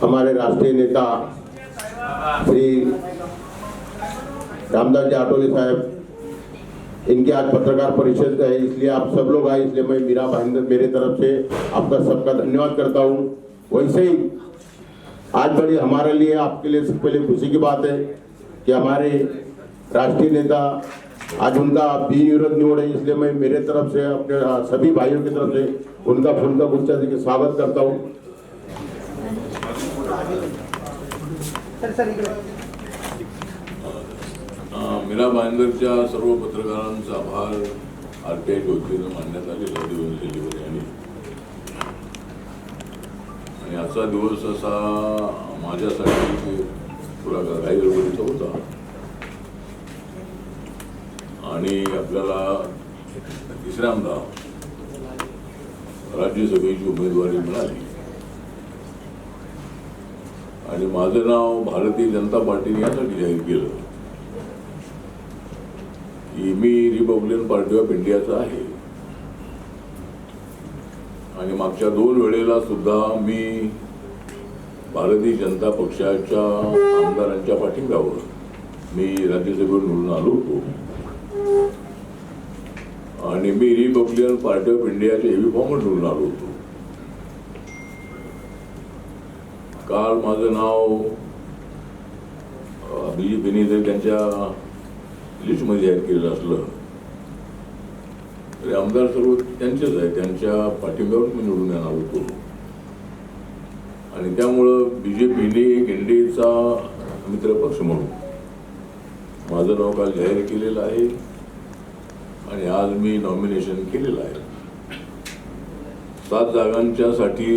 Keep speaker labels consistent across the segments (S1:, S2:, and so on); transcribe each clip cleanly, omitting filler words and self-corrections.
S1: हमारे राष्ट्रीय नेता श्री रामदास जी आठवले साहब, इनकी आज पत्रकार परिषद है, इसलिए आप सब लोग आए, इसलिए मैं मीरा भाईंदर मेरे तरफ से आपका सबका धन्यवाद करता हूँ। वैसे ही आज बड़ी हमारे लिए, आपके लिए सबसे पहले खुशी की बात है कि हमारे राष्ट्रीय नेता आज उनका बिनविरोध निवड है, इसलिए मैं मेरे तरफ से अपने सभी भाइयों की तरफ से उनका फूल का गुच्छा देकर स्वागत करता हूँ।
S2: मीरा भाईंदरच्या सर्व पत्रकारांचा आभार आरटीआयच्या वतीनं मानण्यात आलेला दिवस आणि आजचा दिवस असा माझ्यासाठी थोडा काही गडबडीचा होता आणि आपल्याला तिसऱ्यांदा राज्यसभेची उमेदवारी मिळाली आणि माझं नाव भारतीय जनता पार्टीने यासाठी जाहीर केलं की मी रिपब्लिकन पार्टी ऑफ इंडियाचा आहे आणि मागच्या 2 वेळेला सुद्धा मी भारतीय जनता पक्षाच्या आमदारांच्या पाठिंब्यावर मी राज्यसभेवर निवडून आलो होतो आणि मी रिपब्लिकन पार्टी ऑफ इंडियाच्या हेवी फॉर्मवर निवडून आलो होतो। काल माझं नाव बीजेपीने जर त्यांच्या लिस्टमध्ये जाहीर केलेलं असलं तरी आमदार सर्व त्यांचेच आहे, त्यांच्या पाठिंब्यावर मी निवडून येणार होतो आणि त्यामुळं बीजेपीने एनडीएचा मित्रपक्ष म्हणून माझं नाव काल जाहीर केलेलं आहे आणि आज मी नॉमिनेशन केलेलं आहे। 7 जागांच्यासाठी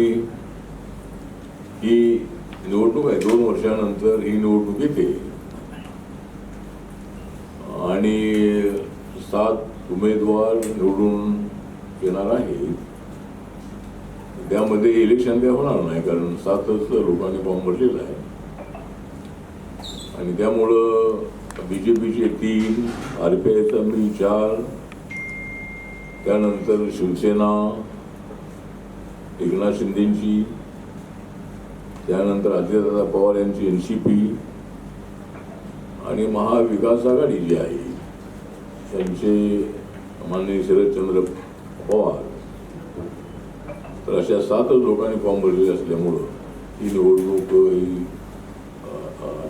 S2: ही निवडणूक आहे, 2 वर्षानंतर ही निवडणूक येते आणि 7 उमेदवार निवडून येणार आहेत। त्यामध्ये इलेक्शन काय होणार नाही कारण 7च लोकांनी फॉर्म भरलेला आहे आणि त्यामुळं बीजेपीचे 3, आरपीआयचा मी 4, त्यानंतर शिवसेना एकनाथ शिंदेची, त्यानंतर अजितदादा पवार यांची एनसीपी आणि महाविकास आघाडी जी आहे त्यांचे माननीय शरदचंद्र पवार, तर अशा 7 लोकांनी फॉर्म भरलेले असल्यामुळं ही निवडणूक ही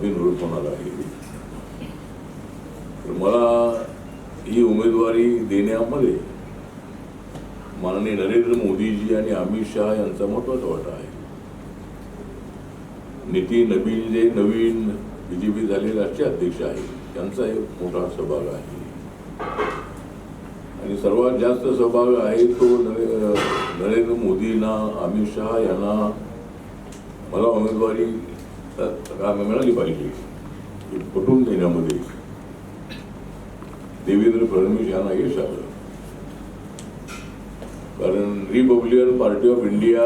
S2: बिनविरोध होणार आहे। तर मला ही उमेदवारी देण्यामध्ये माननीय नरेंद्र मोदीजी आणि अमित शहा यांचा महत्वाचा वाटा आहे। नितीन नबीन जे नवीन बीजेपी झालेले राष्ट्रीय अध्यक्ष आहेत त्यांचा एक मोठा सहभाग आहे आणि सर्वात जास्त सहभाग आहे तो नरेंद्र मोदींना, अमित शहा यांना मला उमेदवारी मिळाली पाहिजे पटवून देण्यामध्ये देवेंद्र फडणवीस यांना यश आलं कारण रिपब्लिकन पार्टी ऑफ इंडिया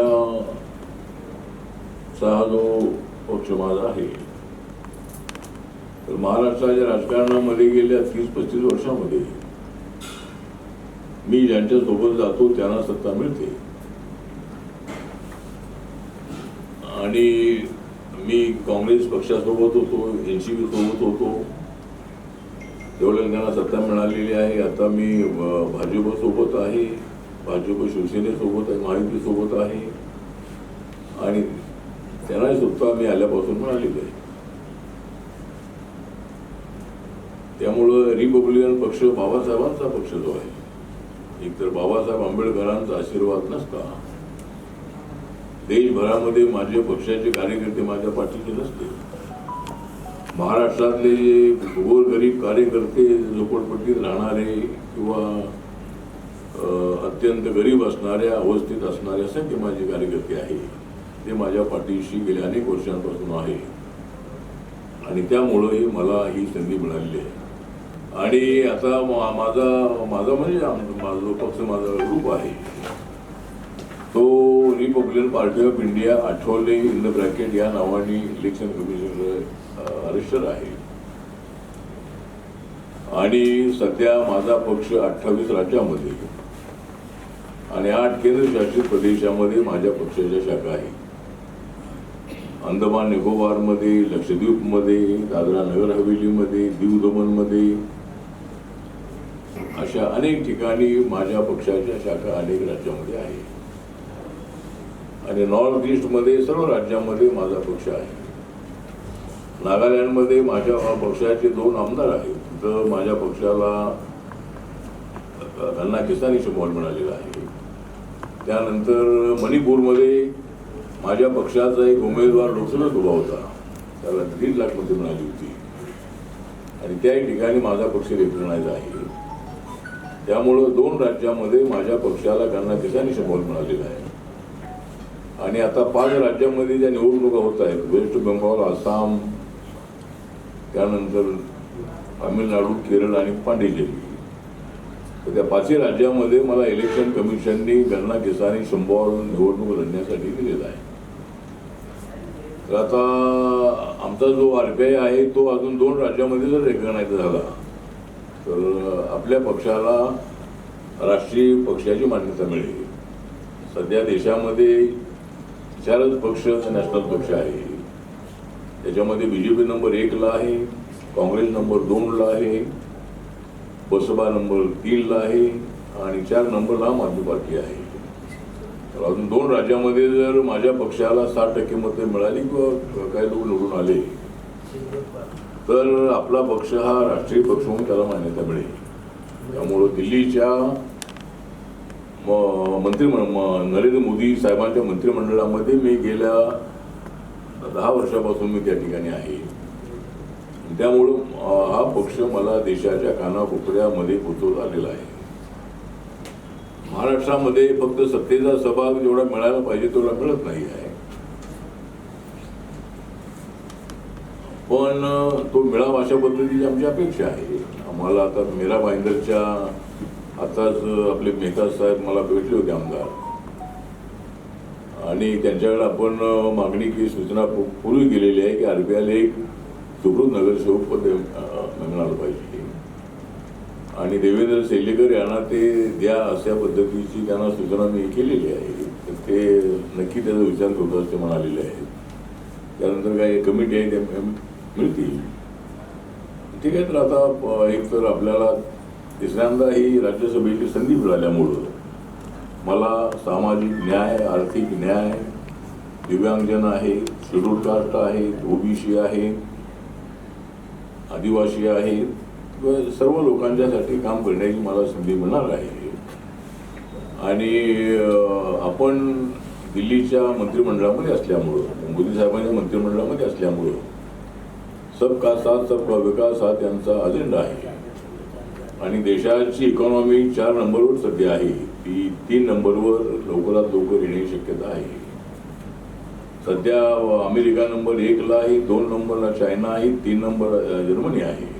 S2: चा जो पक्ष माझा आहे तर महाराष्ट्राच्या राजकारणामध्ये गेल्या 30-35 वर्षामध्ये मी ज्यांच्या सोबत जातो त्यांना सत्ता मिळते आणि मी काँग्रेस पक्षासोबत होतो, एनसीपी सोबत होतो, तेवढ्या त्यांना सत्ता मिळालेली आहे। आता मी भाजप सोबत आहे, भाजप शिवसेनेसोबत आहे, महायुती सोबत आहे आणि त्यांना सत्ता मी आल्यापासून मिळालेली आहे। त्यामुळं रिपब्लिकन पक्ष बाबासाहेबांचा पक्ष जो आहे, एकतर बाबासाहेब आंबेडकरांचा आशीर्वाद नसता देशभरामध्ये माझ्या पक्षाचे कार्यकर्ते माझ्या पाठीचे नसते, महाराष्ट्रातले जे गोरगरीब कार्यकर्ते झोपडपट्टीत राहणारे किंवा अत्यंत गरीब असणाऱ्या अवस्थेत असणारे असंख्य माझे कार्यकर्ते आहे ते माझ्या पाठीशी गेल्या अनेक वर्षांपासून आहे आणि त्यामुळे मला ही संधी मिळालेली आहे। आणि आता माझा म्हणजे माझा पक्ष, माझा ग्रुप आहे तो Republican party of India Athawale in the bracket या नावाने इलेक्शन कमिशन रजिस्टर आहे आणि सध्या माझा पक्ष 28 राज्यामध्ये आणि 8 केंद्रशासित प्रदेशामध्ये माझ्या पक्षाच्या शाखा आहेत अंदमान निकोबारमध्ये, लक्षद्वीपमध्ये, दादरा नगर हवेलीमध्ये, दीव दमनमध्ये अशा अनेक ठिकाणी माझ्या पक्षाच्या शाखा अनेक राज्यामध्ये आहे आणि नॉर्थ ईस्टमध्ये सर्व राज्यांमध्ये माझा पक्ष आहे. नागालँडमध्ये माझ्या पक्षाचे 2 आमदार आहेत, तर माझ्या पक्षाला त्यांना किसानी समोर मिळालेला आहे. त्यानंतर मणिपूरमध्ये माझ्या पक्षाचा एक उमेदवार लोकसभेत उभा होता, त्याला 1.5 लाख मते मिळाली होती आणि त्याही ठिकाणी माझा पक्ष रिप्रेझेंट आहे. त्यामुळं 2 राज्यामध्ये माझ्या पक्षाला त्यांना किसानी समोर मिळालेला आहे आणि आता 5 राज्यांमध्ये ज्या निवडणुका होत आहेत, वेस्ट बेंगॉल, आसाम, त्यानंतर तामिळनाडू, केरळ आणि पांडिचेरी, तर त्या 5 राज्यामध्ये मला इलेक्शन कमिशननी गन्ना किसानी संबॉल निवडणूक लढण्यासाठी दिलेला आहे. तर आता आमचा जो RPI आहे तो अजून 2 राज्यामध्ये जर रेकग्नाइज झाला तर आपल्या पक्षाला राष्ट्रीय पक्षाची मान्यता मिळेल. सध्या देशामध्ये 4च पक्ष नॅशनल पक्ष आहे. त्याच्यामध्ये BJP नंबर 1ला आहे, काँग्रेस नंबर 2ला आहे, बसपा नंबर 3ला आहे आणि 4 नंबरला आम आदमी पार्टी आहे. तर अजून 2 राज्यामध्ये जर माझ्या पक्षाला 60% मते मिळाली किंवा काही लोक निवडून आले तर आपला पक्ष हा राष्ट्रीय पक्ष म्हणून त्याला मान्यता मिळेल. त्यामुळं दिल्लीच्या नरेंद्र मोदी साहेबांच्या मंत्रिमंडळामध्ये मी गेल्या 10 वर्षापासून मी त्या ठिकाणी आहे. त्यामुळं हा पक्ष मला देशाच्या कानाकोपऱ्यामध्ये पोचवता आलेला आहे. महाराष्ट्रामध्ये फक्त सत्तेचा सहभाग जेवढा मिळायला पाहिजे तेवढा मिळत नाही आहे, पण तो मिळावा अशा पद्धतीची आमची अपेक्षा आहे. आम्हाला आता मीरा भाईंदरच्या आताच आपले मेहता साहेब मला भेटले होते आमदार आणि त्यांच्याकडे आपण मागणी की सूचना पूर्वी केलेली आहे की RPIला एक सुकृत नगरसेवक पद मिळालं पाहिजे आणि देवेंद्र सेलेकर यांना ते द्या अशा पद्धतीची त्यांना सूचना मी केलेली आहे. तर ते नक्की त्याचा विचार करतो असे म्हणालेले आहेत. त्यानंतर काही कमिटी आहे त्या मिळतील. ठीक आहे. तर आता एक तर आपल्याला तिसऱ्यांदा ही राज्यसभेची संधी मिळाल्यामुळं मला सामाजिक न्याय, आर्थिक न्याय, दिव्यांगजन आहे, शेड्यूल कास्ट आहे, OBC आहे, आदिवासी आहे, सर्व लोकांच्यासाठी काम करण्याची मला संधी मिळणार आहे. आणि आपण दिल्लीच्या मंत्रिमंडळामध्ये असल्यामुळं, मोदी साहेबांच्या मंत्रिमंडळामध्ये असल्यामुळं सबका साथ सबका विकास हा त्यांचा अजेंडा आहे आणि देशाची इकॉनॉमी 4 नंबरवर सध्या आहे, ती 3 नंबरवर लवकरात लवकर येण्याची शक्यता आहे. सध्या अमेरिका नंबर 1ला आहे, 2 नंबरला चायना आहे, 3 नंबर जर्मनी आहे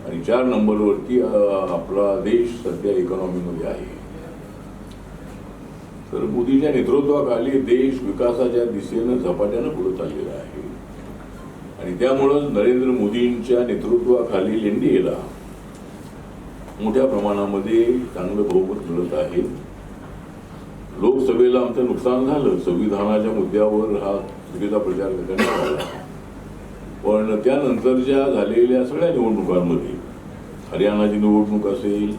S2: आणि 4 नंबरवरती आपला देश सध्या इकॉनॉमीमध्ये आहे. तर मोदीच्या नेतृत्वाखाली देश विकासाच्या दिशेनं झपाट्यानं पुढे चाललेला आहे आणि त्यामुळं नरेंद्र मोदींच्या नेतृत्वाखाली NDAला मोठ्या प्रमाणामध्ये चांगलं बहुमत मिळत आहे. लोकसभेला आमचं नुकसान झालं, संविधानाच्या मुद्द्यावर हा चुकीचा प्रचार करण्यात आला, पण त्यानंतरच्या झालेल्या सगळ्या निवडणुकांमध्ये, हरियाणाची निवडणूक असेल,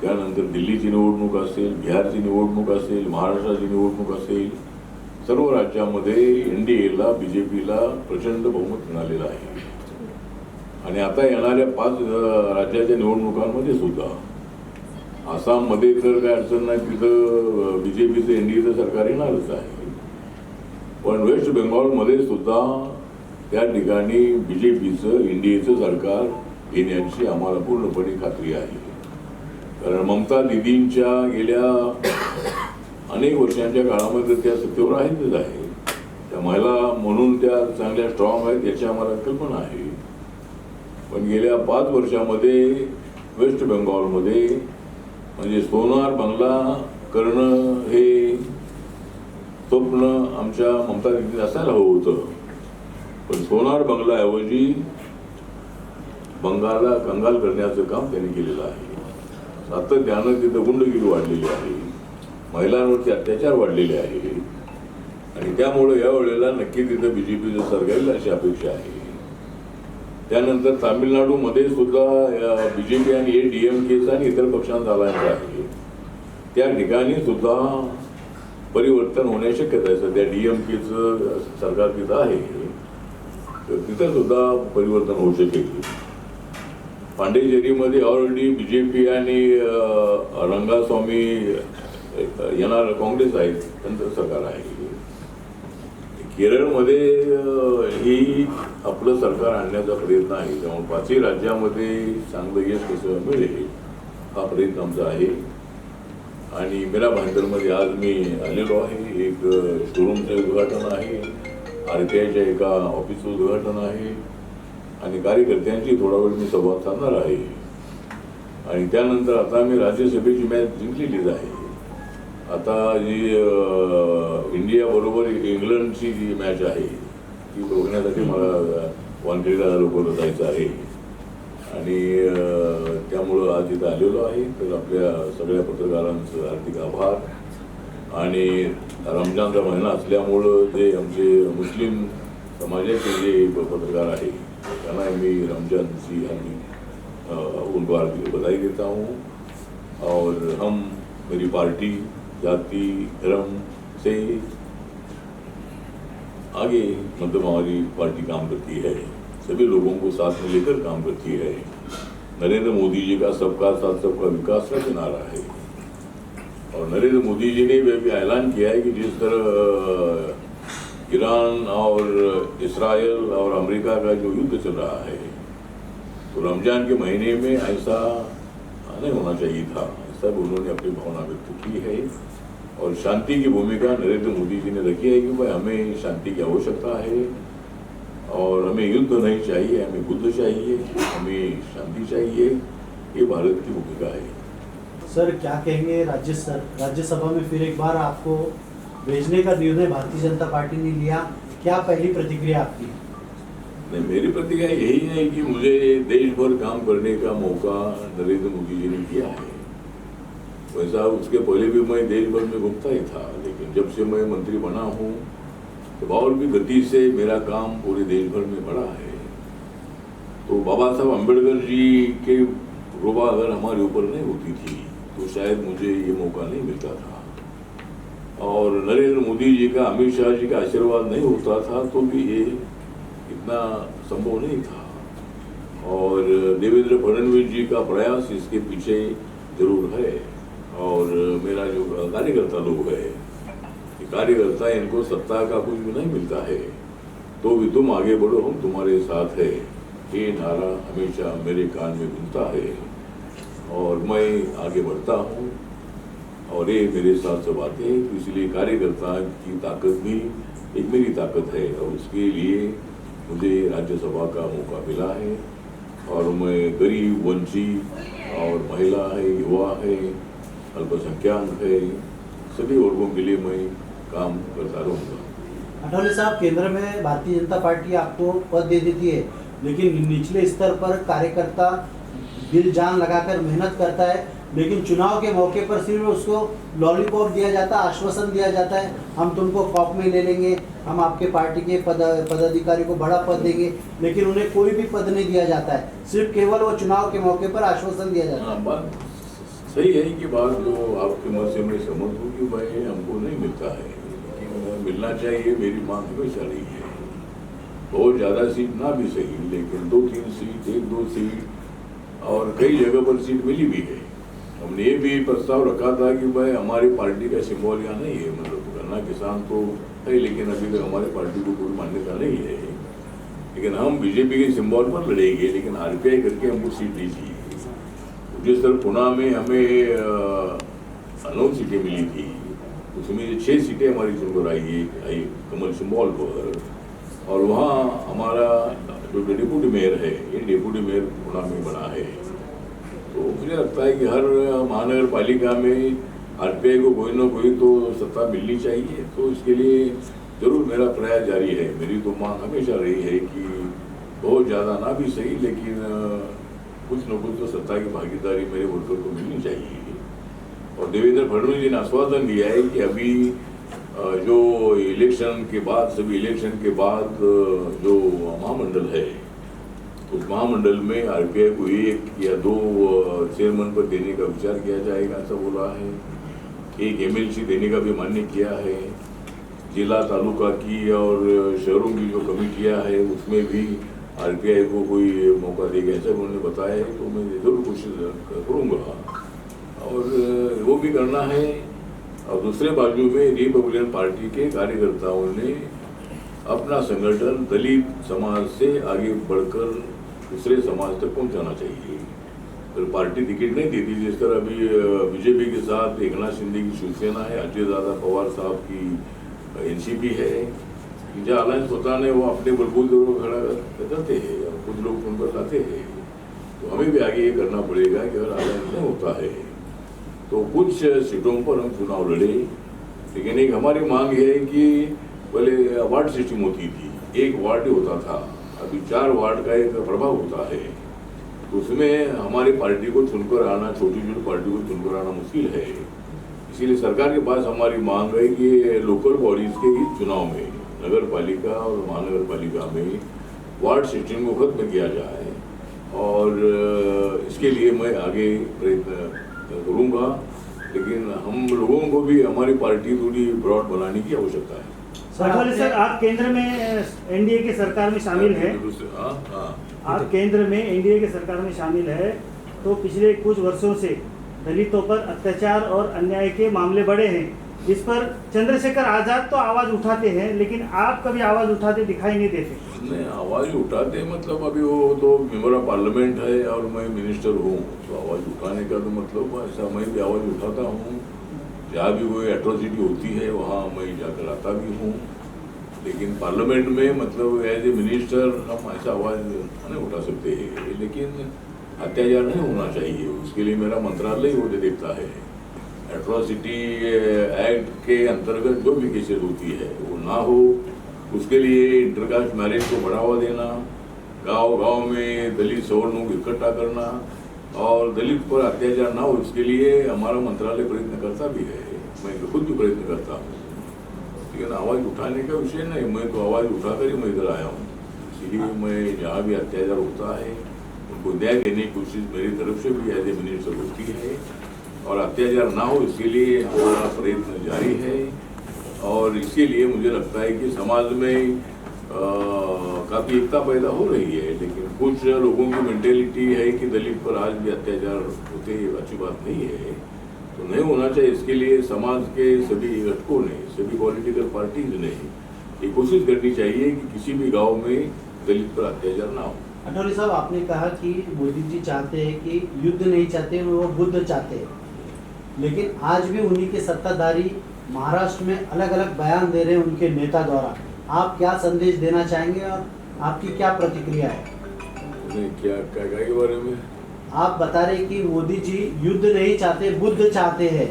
S2: त्यानंतर दिल्लीची निवडणूक असेल, बिहारची निवडणूक असेल, महाराष्ट्राची निवडणूक असेल, सर्व राज्यामध्ये NDAला, BJPला प्रचंड बहुमत मिळालेलं आहे. आणि आता येणाऱ्या 5 राज्याच्या निवडणुकांमध्ये सुद्धा आसाममध्ये तर काय अडचण नाही, तिथं BJPचं NDAचं सरकार येणारच आहे, पण वेस्ट बेंगॉलमध्ये सुद्धा त्या ठिकाणी BJPचं NDAचं सरकार येण्याची आम्हाला पूर्णपणे खात्री आहे. कारण ममता दीदींच्या गेल्या अनेक वर्षांच्या काळामध्ये त्या सत्तेवर आहेतच आहे. त्या महिला म्हणून त्या चांगल्या स्ट्रॉंग आहेत याची आम्हाला कल्पना आहे, पण गेल्या 5 वर्षामध्ये वेस्ट बेंगॉलमध्ये म्हणजे सोनार बंगला करणं हे स्वप्न आमच्या ममता दीदींनी असायला हवं होतं, पण सोनार बंगलाऐवजी बंगालला कंगाल करण्याचं काम त्यांनी केलेलं आहे. सातत्यानं तिथं गुंडगिरी वाढलेली आहे, महिलांवरती अत्याचार वाढलेले आहे आणि त्यामुळे या वेळेला नक्की तिथं बीजेपीचं सरकार अशी अपेक्षा आहे. त्यानंतर तामिळनाडूमध्ये सुद्धा बीजेपी आणि DMKचा आणि इतर पक्षांचा अलायन्स आहे. त्या ठिकाणी सुद्धा परिवर्तन होण्याची शक्यता आहे. सध्या DMKचं सरकार तिथं आहे, तर तिथं सुद्धा परिवर्तन होऊ शकेल. पांडेचेरीमध्ये ऑलरेडी बीजेपी आणि रंगास्वामी येणार काँग्रेस आहे, त्यांचं सरकार आहे. केरळमध्ये ही आपलं सरकार आणण्याचा प्रयत्न आहे. त्यामुळे 5ही राज्यामध्ये चांगलं यश कसं मिळेल हा प्रयत्न आमचा आहे. आणि मीरा भाईंदरमध्ये आज मी आलेलो आहे. एक शोरूमचं उद्घाटन आहे, RTIच्या एका ऑफिसचं उद्घाटन आहे आणि कार्यकर्त्यांची थोडा वेळ मी संवाद साधणार आहे. आणि त्यानंतर आता मी राज्यसभेची मॅच जिंकलेलीच आहे. आता जी इंडिया बरोबर इंग्लंडची जी मॅच आहे ती बघण्यासाठी मला वानखेडेला लवकर जायचं आहे. आणि त्यामुळं आज इथं आलेलो आहे. तर आपल्या सगळ्या पत्रकारांचं हार्दिक आभार. आणि रमजानचा महिना असल्यामुळं जे आमचे मुस्लिम समाजाचे जे पत्रकार आहे त्यांना मी रमजानची उनको हार्दिक बधाई देता हूँ. और हम मेरी पार्टी जाति धर्म से आगे मतलब हमारी पार्टी काम करती है, सभी लोगों को साथ में लेकर काम करती है. नरेंद्र मोदी जी का सबका साथ सबका विकास का नारा है. और नरेंद्र मोदी जी ने भी ऐलान किया है कि जिस तरह ईरान और इस्राइल और अमेरिका का जो युद्ध चल रहा है, तो रमजान के महीने में ऐसा नहीं होना चाहिए था. सब उन्होंने अपनी भावना व्यक्त की है. और शांति की भूमिका नरेंद्र मोदी जी ने रखी है कि भाई हमें शांति की आवश्यकता है और हमें युद्ध नहीं चाहिए, हमें बुद्ध चाहिए, हमें शांति चाहिए. ये भारत की भूमिका है.
S3: सर क्या कहेंगे, राज्यसभा में फिर एक बार आपको भेजने का निर्णय भारतीय जनता पार्टी ने लिया, क्या पहली प्रतिक्रिया आपकी?
S2: नहीं, मेरी प्रतिक्रिया यही है कि मुझे देश भर काम करने का मौका नरेंद्र मोदी जी ने दिया है. वैसा उसके पहले भी मैं देश भर में घूमता ही था, लेकिन जब से मैं मंत्री बना हूँ तो और भी गति से मेरा काम पूरे देश भर में बढ़ा है. तो बाबा साहब अम्बेडकर जी के रुबा अगर हमारे ऊपर नहीं होती थी तो शायद मुझे ये मौका नहीं मिलता था. और नरेंद्र मोदी जी का, अमित शाह जी का आशीर्वाद नहीं होता था तो भी ये इतना संभव नहीं था. और देवेंद्र फडणवीस जी का प्रयास इसके पीछे जरूर है. और मेरा जो कार्यकर्ता लोग है, कार्यकर्ता इनको सत्ता का कुछ भी नहीं मिलता है तो भी तुम आगे बढ़ो, हम तुम्हारे साथ है, ये नारा हमेशा मेरे कान में गूंजता है. और मैं आगे बढ़ता हूँ और ये मेरे साथ सब आते हैं. तो इसलिए कार्यकर्ता की ताकत भी एक मेरी ताकत है और उसके लिए मुझे राज्यसभा का मौका मिला है. और मैं गरीब, वंचित और महिला है, युवा है, अल्पसंख्यक है, सभी वर्गों के लिए मैं काम करता रहूँगा.
S3: अठावले साहब, केंद्र में भारतीय जनता पार्टी आपको पद दे देती है, लेकिन निचले स्तर पर कार्यकर्ता दिल जान लगाकर मेहनत करता है, लेकिन चुनाव के मौके पर सिर्फ उसको लॉलीपॉप दिया जाता है, आश्वासन दिया जाता है, हम तुमको खौफ में ले लेंगे, हम आपके पार्टी के पदाधिकारी को बड़ा पद देंगे, लेकिन उन्हें कोई भी पद नहीं दिया जाता है. सिर्फ केवल वो चुनाव के मौके पर आश्वासन दिया जाता है.
S2: बात सही है कि बात जो आपके मन से मैं समझ हूँ कि भाई हमको नहीं मिलता है, लेकिन मिलना चाहिए. मेरी मांग हमेशा रही है. बहुत ज़्यादा सीट ना भी सही, लेकिन 2-3 सीट, 1-2 सीट और कई जगह पर सीट मिली भी है. हमने ये भी प्रस्ताव रखा था कि भाई हमारी पार्टी का सिंबल यहाँ नहीं है, मतलब गन्ना किसान तो है, लेकिन अभी तक हमारी पार्टी को कोई मान्यता नहीं है. लेकिन हम बीजेपी के सिंबल पर लड़ेंगे, लेकिन RPI करके हमको सीट दीजिए. जिस तरह पुणे में हमें 9 सीटें मिली थी, उसमें 6 सीटें हमारी चुनकर आई कमल सिंबल पर. और वहाँ हमारा जो डिप्टी मेयर है, ये डिप्टी मेयर पुणे में बना है. तो मुझे लगता है कि हर महानगर पालिका में RPI को कोई ना कोई तो सत्ता मिलनी चाहिए. तो इसके लिए जरूर मेरा प्रयास जारी है. मेरी तो मांग हमेशा रही है कि बहुत ज़्यादा ना भी सही, लेकिन कुछ न कुछ तो सत्ता की भागीदारी मेरे वर्कर को मिलनी चाहिए. और देवेंद्र फडणवीस जी ने आश्वासन दिया है कि अभी जो इलेक्शन के बाद, सभी इलेक्शन के बाद जो महामंडल है, उस महामंडल में आरपीआई को 1 या 2 चेयरमैन पर देने का विचार किया जाएगा, ऐसा बोला है। 1 एमएलसी देने का भी मान्य किया है। जिला तालुका की और शहरों की जो कमेटियां है उसमें भी आरपीआई को कोई मौका देगा, ऐसा उन्होंने बताया है। तो मैं जरूर कोशिश करूँगा और वो भी करना है। और दूसरे बाजू में रिपब्लिकन पार्टी के कार्यकर्ताओं ने अपना संगठन दलित समाज से आगे बढ़कर दूसरे समाज तक पहुंचाना चाहिए। फिर पार्टी टिकट नहीं देती, जिस तरह अभी बीजेपी के साथ एकनाथ शिंदे की शिवसेना है, अजयदादा पवार साहब की एनसीपी है, जो अलायंस होता है वो अपने बलबूते को खड़ा करते हैं और कुछ लोग उन पर लाते हैं। तो हमें भी आगे ये करना पड़ेगा कि अगर अलायंस नहीं होता है तो कुछ सीटों पर हम चुनाव लड़े। लेकिन एक हमारी मांग है कि पहले वार्ड सिस्टम होती थी, 1 वार्ड ही होता था, अभी 4 वार्ड का एक प्रभाव होता है। तो उसमें हमारी पार्टी को चुनकर आना, छोटी छोटी पार्टी को चुनकर आना मुश्किल है। इसीलिए सरकार के पास हमारी मांग है कि लोकल बॉडीज के ही चुनाव में नगर पालिका और महानगर पालिका में वार्ड सिस्टम को खत्म किया जाए। और इसके लिए मैं आगे प्रयत्न करूँगा। लेकिन हम लोगों को भी हमारी पार्टी थोड़ी ब्रॉड बनाने की आवश्यकता है।
S4: सर, आप केंद्र में एनडीए की सरकार में शामिल है। आप केंद्र में एनडीए की सरकार में शामिल है, तो पिछले कुछ वर्षों से दलितों पर अत्याचार और अन्याय के मामले बढ़े हैं। इस पर चंद्रशेखर आजाद तो आवाज उठाते हैं, लेकिन आप कभी आवाज उठाते दिखाई नहीं देते।
S2: नहीं, आवाज उठाते मतलब अभी वो तो मेंबर ऑफ पार्लियामेंट है और मैं मिनिस्टर हूँ, तो आवाज उठाने का तो मतलब ऐसा मैं भी आवाज उठाता हूँ। जहाँ भी कोई एट्रोसिटी होती है वहाँ मैं जाकर आता भी हूँ। लेकिन पार्लियामेंट में मतलब एज ए मिनिस्टर हम ऐसा आवाज नहीं उठा सकते हैं। लेकिन अत्याचार नहीं होना चाहिए, उसके लिए मेरा मंत्रालय वो देखता है। एट्रोसिटी एक्ट के अंतर्गत जो भी केसेस होती है वो ना हो, उसके लिए इंटरकास्ट मैरिज को बढ़ावा देना, गांव-गांव में दलित सवर्णों को इकट्ठा करना और दलित पर अत्याचार ना हो, इसके लिए हमारा मंत्रालय प्रयत्न करता भी है। मैं खुद भी प्रयत्न करता हूँ। लेकिन आवाज़ उठाने का विषय नहीं, मैं तो आवाज़ उठाकर ही मैं इधर आया हूँ। इसीलिए मैं जहाँ भी अत्याचार होता है उनको न्याय देने की कोशिश मेरी तरफ से भी एज ए मिनिस्टर होती है और अत्याचार ना हो इसके लिए हमारा प्रयत्न जारी है। और इसके लिए मुझे लगता है कि समाज में काफ़ी एकता पैदा हो रही है। लेकिन कुछ लोगों की मेंटेलिटी है कि दलित पर आज भी अत्याचार होते अच्छी बात नहीं है, तो नहीं होना चाहिए। इसके लिए समाज के सभी घटकों ने, सभी पॉलिटिकल पार्टीज ने ये कोशिश करनी चाहिए कि किसी भी गांव में दलित पर अत्याचार ना हो।
S3: अटोरी साहब, आपने कहा कि मोदी जी चाहते हैं कि युद्ध नहीं चाहते, वो बुद्ध चाहते हैं, लेकिन आज भी उन्हीं के सत्ताधारी महाराष्ट्र में अलग अलग बयान दे रहे हैं उनके नेता द्वारा। आप क्या संदेश देना चाहेंगे और आपकी क्या प्रतिक्रिया है?
S2: क्या के बारे में
S3: आप बता रहे कि मोदी जी युद्ध नहीं चाहते, बुद्ध चाहते हैं,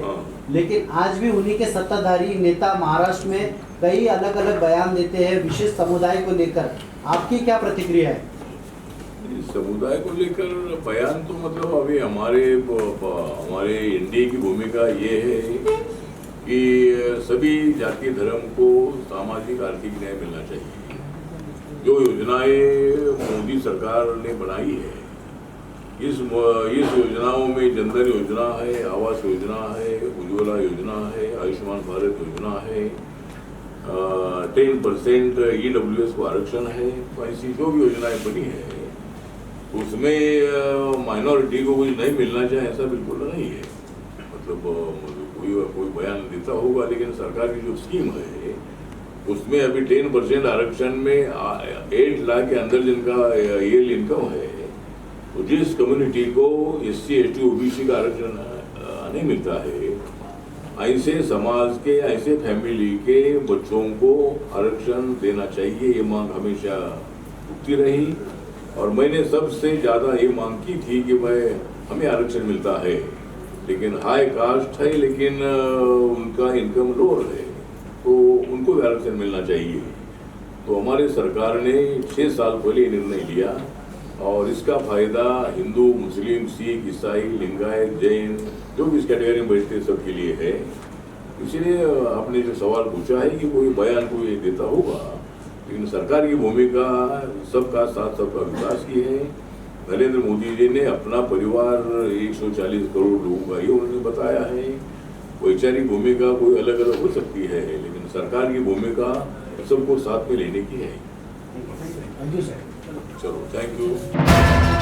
S3: लेकिन आज भी उन्हीं के सत्ताधारी नेता महाराष्ट्र में कई अलग अलग बयान देते हैं विशेष समुदाय को लेकर। आपकी क्या प्रतिक्रिया है?
S2: समुदाय को लेकर बयान तो मतलब अभी हमारे एनडीए की भूमिका ये है कि सभी जाति धर्म को सामाजिक आर्थिक न्याय मिलना चाहिए। जो योजनाएं मोदी सरकार ने बनाई है, इस योजनाओं में जनधन योजना है, आवास योजना है, उज्ज्वला योजना है, आयुष्मान भारत योजना है, 10% EWS को आरक्षण है। तो ऐसी जो भी योजनाएं बनी है उसमें माइनॉरिटी को कुछ नहीं मिलना चाहिए, ऐसा बिल्कुल नहीं है। मतलब कोई बयान देता होगा, लेकिन सरकार की जो स्कीम है उसमें अभी 10% आरक्षण में 8 लाख के अंदर जिनका ईयरली इनकम है, तो जिस कम्युनिटी को SC ST OBC का आरक्षण नहीं मिलता है, ऐसे समाज के, ऐसे फैमिली के बच्चों को आरक्षण देना चाहिए। ये मांग हमेशा उठती रही और मैंने सबसे ज़्यादा ये मांग की थी कि हमें आरक्षण मिलता है, लेकिन हाई कास्ट है, लेकिन उनका इनकम लोअर है, तो उनको भी आरक्षण मिलना चाहिए। तो हमारी सरकार ने 6 साल पहले निर्णय लिया और इसका फायदा हिंदू, मुस्लिम, सिख, ईसाई, लिंगायत, जैन जो भी इस कैटेगरी में बैठते सबके लिए है। इसलिए आपने जो सवाल पूछा है कि कोई बयान कोई देता होगा, लेकिन सरकार की भूमिका सबका साथ सबका विकास की है। नरेंद्र मोदी जी ने अपना परिवार 140 करोड़ लोगों का ये उन्होंने बताया है। वैचारिक भूमिका कोई अलग अलग हो सकती है, लेकिन सरकार की भूमिका सबको साथ में लेने की है।
S3: Thank you sir.
S2: चलो, थैंक यू।